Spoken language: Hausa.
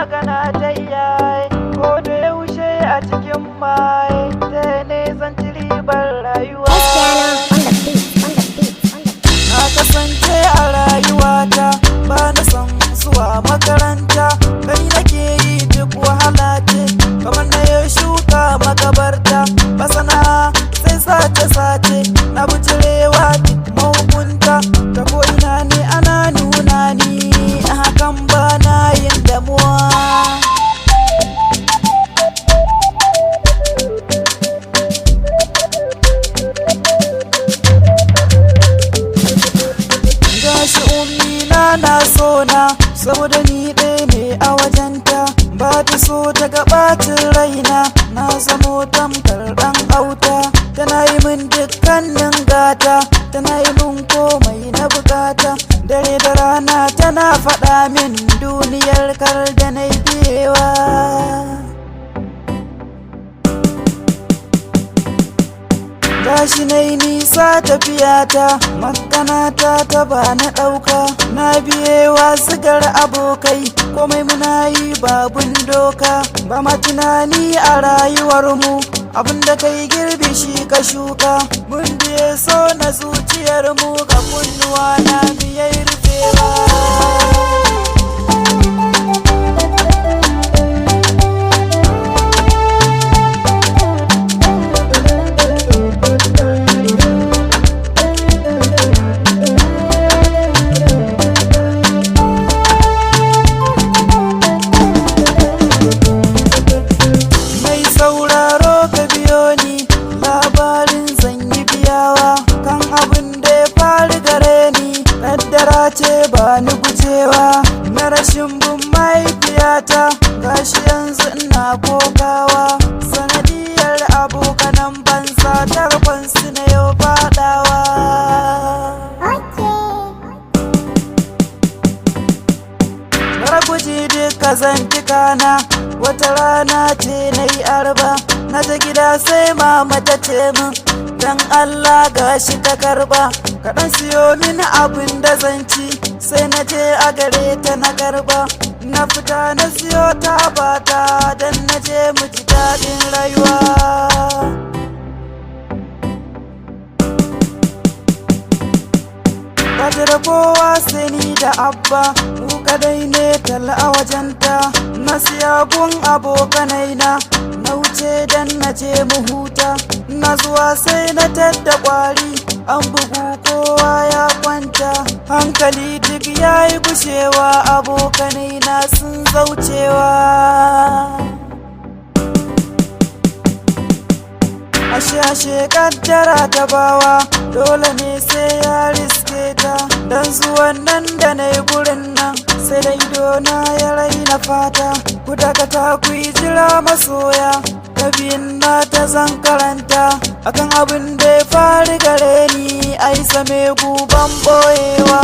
magana ta iyaye ko da yaushe a cikin maye ta ne zan ci ribar rayuwa. Na kasance a rayuwata ba na son zuwa makaranta, kai nake yi duk wahala ce kamar na yau shuka makabarta. Basana sai sace-sace na bujirewa duk mahukunta, ta ko'ina ne ana nuna ni a hakan ba na yin damuwa. Gashi ummina na sona saboda ni ɗaya ne a wajenta, ba ta so ta ga ɓacin raina na zamo tamkar ɗan auta. Tana yi min dukkanin gata, tana yi min komai na bukata, dare da rana tana faɗa min duniyar kar da na biyewa. Gashi na yi nisa tafiyata, makanata ta ba na ɗauka, na biyewa sigar abokai komai muna yi babun doka. Ba ma tunani a rayuwarmu abinda kai girbi shi ka shuka, mun biye so na zuciyarmu ga kunnuwa na biyar rufewa. Ce ba ni gujewa na rashin bin mahaifiyata, gashi yanzu ina kokawa sanadiyar abokanan banza tarkonsu na yau fadawa. Guji duka zantikana, wata rana ce na yi arba, na ta gida sai mama ta ce min dan Allah gashi ta karba, kaɗan siyo min abin da zan ci, sai na je a gare ta na karba. Na fita na siyo ta bata dan na je mu ji daɗin rayuwa. Bata da kowa sai ni da abba, mu kadai ne talla a wajenta. Na siya gun abokanai na wuce dan na je mu huta. Na zuwa sai na tadda kwari, an bugu kowa ya kwanta, hankali duk ya yi gushewa, abokanai na sun zaucewa. Ashe kaddara ta bawa dole ne sai ya riske ta, dan zuwan nan da na yi gurin nan sai da idona ya raina fata. Ku dakata ku yi jira masoya, kabin na ta zan karanta akan abin da ya faru gare ni, ai same guban boyewa.